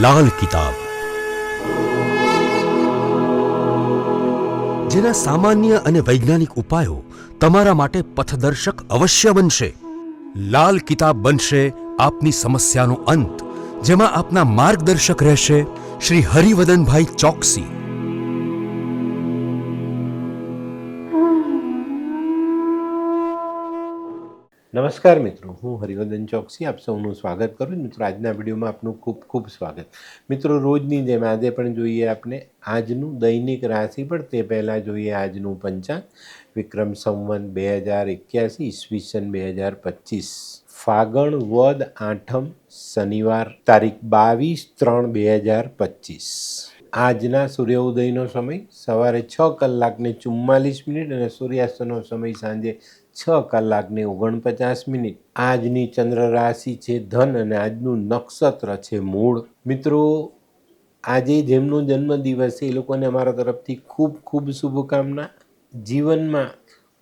લાલ કિતાબ, જેના સામાન્ય અને વૈજ્ઞાનિક ઉપાયો તમારા માટે પથદર્શક અવશ્ય બનશે. લાલ કિતાબ બનશે આપની સમસ્યાનો અંત, જેમાં આપના માર્ગદર્શક રહેશે શ્રી હરિવદનભાઈ ચોકસી. નમસ્કાર મિત્રો, હું હરિવદન ચોકસી આપ સૌનું સ્વાગત કરું. મિત્રો, આજના વિડીયોમાં આપનું ખૂબ ખૂબ સ્વાગત. મિત્રો, રોજની જેમ આજે પણ જોઈએ આપણે આજનું દૈનિક રાશિફળ. તે પહેલાં જોઈએ આજનું પંચાંગ. વિક્રમ સંવત 2081 ઈસવીસન 2025, ફાગણ વદ આઠમ, શનિવાર, તારીખ 22/3/2025. આજના સૂર્યોદયનો સમય સવારે 6:44 અને સૂર્યાસ્તનો સમય સાંજે 6:49. આજની ચંદ્ર રાશિ છે ધન અને આજનું નક્ષત્ર છે મૂળ. મિત્રો, આજે જેમનો જન્મદિવસ છે એ લોકોને અમારા તરફથી ખૂબ ખૂબ શુભકામના. જીવનમાં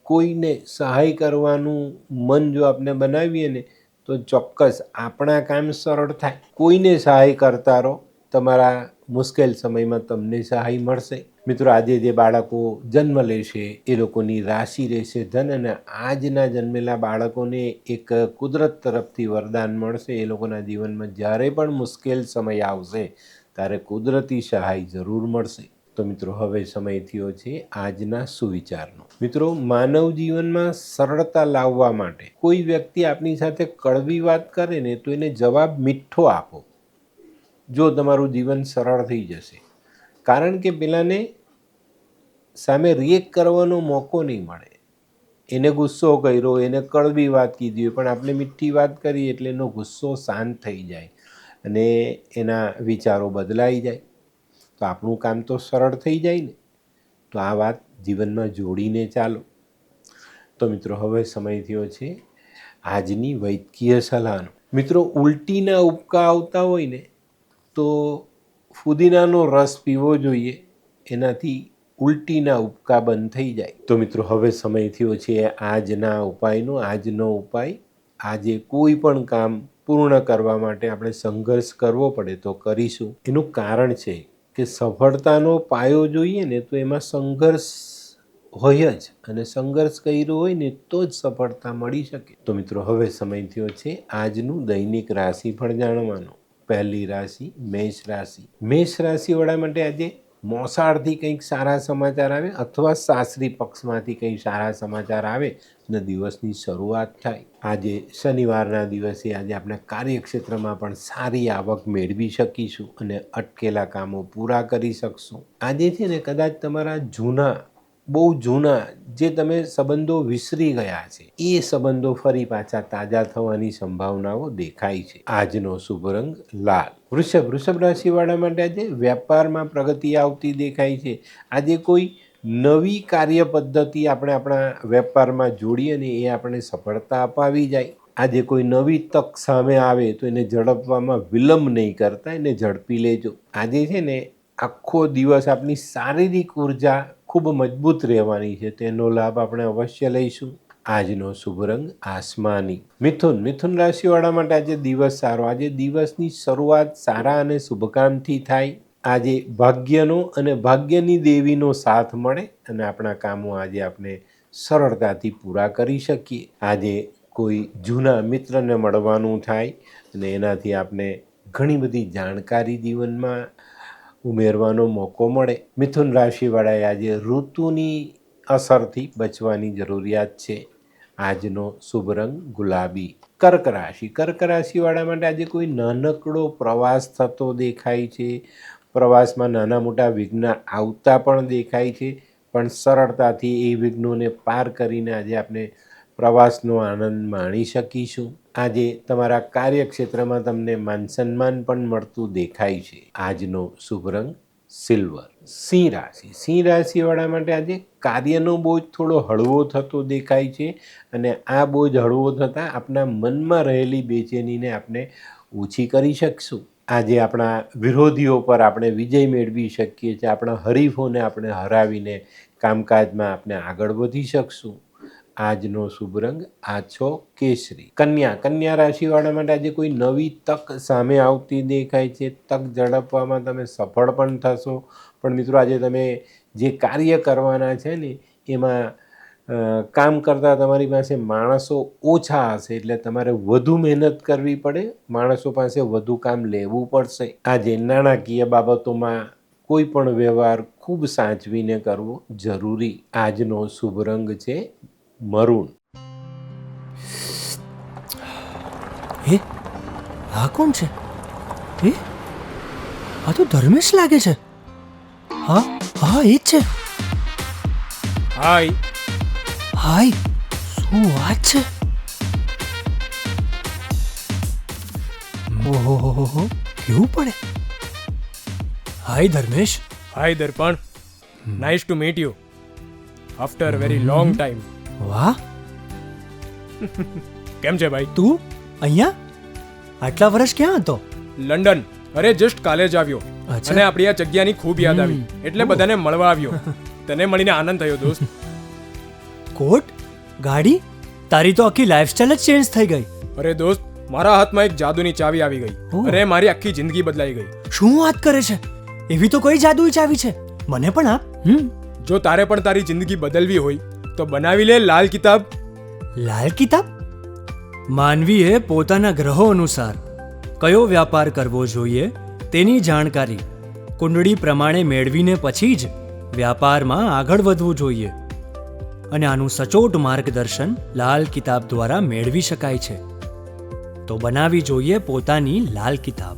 કોઈને સહાય કરવાનું મન જો આપણે બનાવીએ ને તો ચોક્કસ આપણા કામ સરળ થાય. કોઈને સહાય કરતા રહો, તમારા મુશ્કેલ સમયમાં તમને સહાય મળશે. મિત્રો, આજે જે બાળકો જન્મ લેશે એ લોકોની રાશિ રહેશે ધન, અને આજના જન્મેલા બાળકોને એક કુદરત તરફથી વરદાન મળશે. એ લોકોના જીવનમાં જ્યારે પણ મુશ્કેલ સમય આવશે ત્યારે કુદરતી સહાય જરૂર મળશે. તો મિત્રો, હવે સમય થયો છે આજના સુવિચારનો. મિત્રો, માનવ જીવનમાં સરળતા લાવવા માટે કોઈ વ્યક્તિ આપની સાથે કડવી વાત કરે ને તો એને જવાબ મીઠો આપો. જો તમારું જીવન સરળ થઈ જશે, કારણ કે પેલાને સામે રિએક્ટ કરવાનો મોકો નહીં મળે. એને ગુસ્સો કર્યો, એને કડવી વાત કીધી હોય, પણ આપણે મીઠી વાત કરી એટલે એનો ગુસ્સો શાંત થઈ જાય અને એના વિચારો બદલાઈ જાય. તો આપણું કામ તો સરળ થઈ જાય ને. તો આ વાત જીવનમાં જોડીને ચાલો. તો મિત્રો, હવે સમય થયો છે આજની વૈદ્યકીય સલાહનો. મિત્રો, ઉલટીના ઉપકા આવતા હોય ને તો ફુદીનાનો રસ પીવો જોઈએ. એનાથી ઉલટીના ઉપકા બંધ થઈ જાય. તો મિત્રો, હવે સમય થયો છે આજના ઉપાયનો. આજનો ઉપાય, આજે કોઈ પણ કામ પૂર્ણ કરવા માટે આપણે સંઘર્ષ કરવો પડે તો કરીશું. એનું કારણ છે કે સફળતાનો પાયો જોઈએ ને તો એમાં સંઘર્ષ હોય જ, અને સંઘર્ષ કર્યો હોય ને તો જ સફળતા મળી શકે. તો મિત્રો, હવે સમય થયો છે આજનું દૈનિક રાશિફળ જાણવાનો. પહેલી રાશિ મેષ રાશિ. મેષ રાશિવાળા માટે આજે મોસાળથી કંઈક સારા સમાચાર આવે અથવા સાસરી પક્ષમાંથી કંઈક સારા સમાચાર આવે અને દિવસની શરૂઆત થાય. આજે શનિવારના દિવસે આજે આપણે કાર્યક્ષેત્રમાં પણ સારી આવક મેળવી શકીશું અને અટકેલા કામો પૂરા કરી શકશું. આજે છે ને કદાચ તમારા બહુ જૂના જે તમે સંબંધો વિસરી ગયા છે એ સંબંધો ફરી પાછા તાજા થવાની સંભાવનાઓ દેખાય છે. આજનો શુભ રંગ લાલ. વૃષભ રાશિવાળા માટે આજે વેપારમાં પ્રગતિ આવતી દેખાય છે. આજે કોઈ નવી કાર્ય પદ્ધતિ આપણે આપણા વેપારમાં જોડીએ ને એ આપણે સફળતા અપાવી જાય. આજે કોઈ નવી તક સામે આવે તો એને ઝડપવામાં વિલંબ નહીં કરતા, એને ઝડપી લેજો. આજે છે ને આખો દિવસ આપણી શારીરિક ઉર્જા ખૂબ મજબૂત રહેવાની છે, તેનો લાભ આપણે અવશ્ય લઈશું. આજનો શુભ રંગ આસમાની. મિથુન રાશિવાળા માટે આજે દિવસ સારો. આજે દિવસની શરૂઆત સારા અને શુભકામથી થાય. આજે ભાગ્યનો અને ભાગ્યની દેવીનો સાથ મળે અને આપણા કામો આજે આપણે સરળતાથી પૂરા કરી શકીએ. આજે કોઈ જૂના મિત્રને મળવાનું થાય અને એનાથી આપણે ઘણી બધી જાણકારી જીવનમાં ઉમેરવાનો મોકો મળે. મિથુન રાશિવાળાએ આજે ઋતુની અસરથી બચવાની જરૂરિયાત છે. આજનો શુભ રંગ ગુલાબી. કર્ક રાશિવાળા માટે આજે કોઈ નાનકડો પ્રવાસ થતો દેખાય છે. પ્રવાસમાં નાના મોટા વિઘ્ન આવતા પણ દેખાય છે, પણ સરળતાથી એ વિઘ્નોને પાર કરીને આજે આપણે પ્રવાસનો આનંદ માણી શકીશું. આજે તમારા કાર્યક્ષેત્રમાં તમને માન સન્માન પણ મળતું દેખાય છે. આજનો શુભ રંગ સિલ્વર. સિંહ રાશિવાળા માટે આજે કાર્યનો બોજ થોડો હળવો થતો દેખાય છે, અને આ બોજ હળવો થતાં આપણા મનમાં રહેલી બેચેનીને આપણે ઓછી કરી શકશું. આજે આપણા વિરોધીઓ પર આપણે વિજય મેળવી શકીએ છીએ. આપણા હરીફોને આપણે હરાવીને કામકાજમાં આપણે આગળ વધી શકશું. આજનો શુભ રંગ આછો કેસરી. કન્યા રાશિવાળા માટે આજે કોઈ નવી તક સામે આવતી દેખાય છે. તક ઝડપવામાં તમે સફળ પણ થશો. પણ મિત્રો આજે તમે જે કાર્ય કરવાના છે ને એમાં કામ કરતાં તમારી પાસે માણસો ઓછા હશે, એટલે તમારે વધુ મહેનત કરવી પડે, માણસો પાસે વધુ કામ લેવું પડશે. આજે નાણાકીય બાબતોમાં કોઈ પણ વ્યવહાર ખૂબ સાચવીને કરવો જરૂરી. આજનો શુભ રંગ છે મરૂન. હે, આ કોણ છે? હે, આ તો ધર્મેશ લાગે છે. હા હા, એ જ છે. હાય. હાય, શું વાત છે? ઓહો, કેવું પડે? Hi Dharmesh. Hi Darpan. Nice to meet you after very long time. વાહ, કેમ છે ભાઈ? તું અહીંયા આટલા વર્ષ ક્યાં હતો? લંડન. અરે જસ્ટ કાલે જ આવ્યો અચ્છા. અને આપણી આ જગ્યાની ખૂબ યાદ આવી એટલે બધાને મળવા આવ્યો. તને મળીને આનંદ થયો દોસ્ત. કોટ, ગાડી, તારી તો આખી લાઈફસ્ટાઈલ જ ચેન્જ થઈ ગઈ. અરે દોસ્ત, મારા હાથમાં એક જાદુની ચાવી આવી ગઈ ઓહ. અને મારી આખી જિંદગી બદલાઈ ગઈ. શું વાત કરે છે? એવી તો કોઈ જાદુઈ ચાવી છે, મને પણ આપ. જો તારે પણ તારી જિંદગી બદલવી હોય તો બનાવી લે લાલ કિતાબ. લાલ કિતાબ? માનવીએ પોતાના ગ્રહો અનુસાર કયો વ્યાપાર કરવો જોઈએ તેની જાણકારી કુંડળી પ્રમાણે મેળવીને પછી જ વ્યાપારમાં આગળ વધવું જોઈએ. અને આનું સચોટ માર્ગદર્શન લાલ કિતાબ દ્વારા મેળવી શકાય છે. તો બનાવી જોઈએ પોતાની લાલ કિતાબ.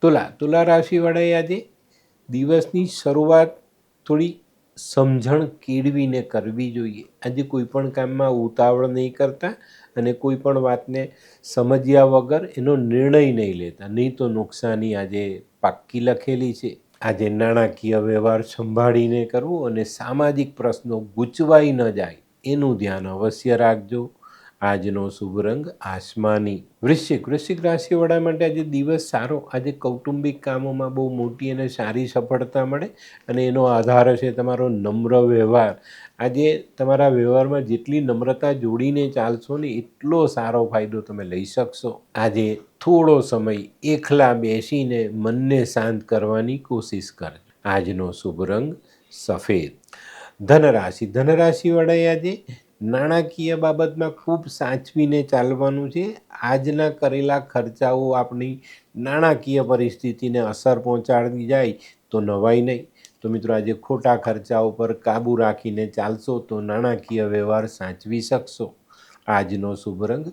તુલા રાશિવાળાએ આજે દિવસની શરૂઆત થોડી સમજણ કેળવીને કરવી જોઈએ. આજે કોઈ પણ કામમાં ઉતાવળ નહીં કરતા અને કોઈ પણ વાતને સમજ્યા વગર એનો નિર્ણય નહીં લેતા, નહીં તો નુકસાની આજે પાક્કી લખેલી છે. આજે નાણાકીય વ્યવહાર સંભાળીને કરવું અને સામાજિક પ્રશ્નો ગૂંચવાઈ ન જાય એનું ધ્યાન અવશ્ય રાખજો. આજનો શુભ રંગ આસમાની. વૃશ્ચિક રાશિવાળા માટે આજે દિવસ સારો. આજે કૌટુંબિક કામોમાં બહુ મોટી અને સારી સફળતા મળે અને એનો આધાર છે તમારો નમ્ર વ્યવહાર. આજે તમારા વ્યવહારમાં જેટલી નમ્રતા જોડીને ચાલશો ને એટલો સારો ફાયદો તમે લઈ શકશો. આજે થોડો સમય એકલા બેસીને મનને શાંત કરવાની કોશિશ કરજો. આજનો શુભ રંગ સફેદ. ધનરાશિવાળાએ આજે નાણાકીય બાબતમાં ખૂબ સાચવીને ચાલવાનું છે. આજના કરેલા ખર્ચાઓ આપણી નાણાકીય પરિસ્થિતિને અસર પહોંચાડી જાય તો નવાઈ નહીં. તો મિત્રો આજે ખોટા ખર્ચાઓ પર કાબૂ રાખીને ચાલશો તો નાણાકીય વ્યવહાર સાચવી શકશો. આજનો શુભ રંગ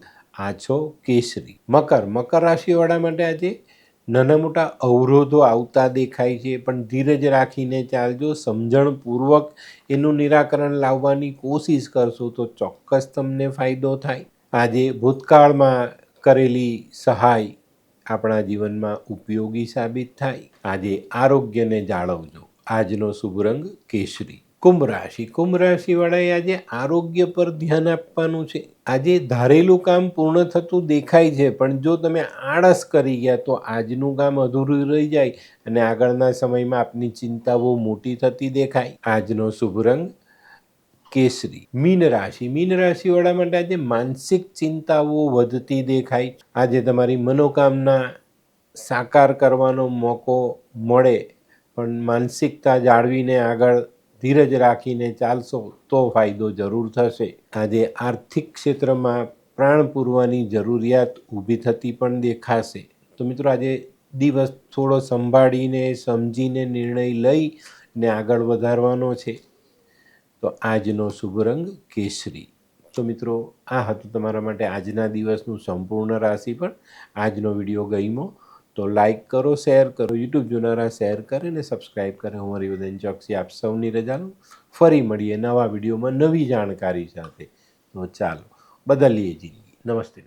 આછો કેસરી. મકર રાશિવાળા માટે આજે નાના મોટા અવરોધો આવતા દેખાય છે, પણ ધીરજ રાખીને ચાલજો. સમજણપૂર્વક એનું નિરાકરણ લાવવાની કોશિશ કરશો તો ચોક્કસ તમને ફાયદો થાય. આજે ભૂતકાળમાં કરેલી સહાય આપણા જીવનમાં ઉપયોગી સાબિત થાય. આજે આરોગ્યને જાળવજો. આજનો શુભ રંગ કેસરી. કુંભ રાશિવાળાએ આજે આરોગ્ય પર ધ્યાન આપવાનું છે. આજે ધારેલું કામ પૂર્ણ થતું દેખાય છે, પણ જો તમે આળસ કરી ગયા તો આજનું કામ અધૂરું રહી જાય અને આગળના સમયમાં આપની ચિંતાઓ મોટી થતી દેખાય. આજનો શુભ રંગ કેસરી. મીન રાશિવાળા માટે આજે માનસિક ચિંતાઓ વધતી દેખાય. આજે તમારી મનોકામના સાકાર કરવાનો મોકો મળે, પણ માનસિકતા જાળવીને આગળ ધીરજ રાખીને ચાલશો તો ફાયદો જરૂર થશે. આજે આર્થિક ક્ષેત્રમાં પ્રાણ પૂરવાની જરૂરિયાત ઊભી થતી પણ દેખાશે. તો મિત્રો આજે દિવસ થોડો સંભાળીને સમજીને નિર્ણય લઈને આગળ વધારવાનો છે. તો આજનો શુભ રંગ કેસરી. તો મિત્રો આ હતું તમારા માટે આજના દિવસનું સંપૂર્ણ રાશિફળ. આજનો વિડીયો ગમ્યો તો લાઈક કરો, શેર કરો, યુટ્યુબ જોનારા શેર કરે અને સબસ્ક્રાઈબ કરે. હું હરિવર્ધન ચોકસી આપ સૌની રજા લઉં. ફરી મળીએ નવા વિડીયોમાં નવી જાણકારી સાથે. તો ચાલો બદલીએ જિંદગી. નમસ્તે.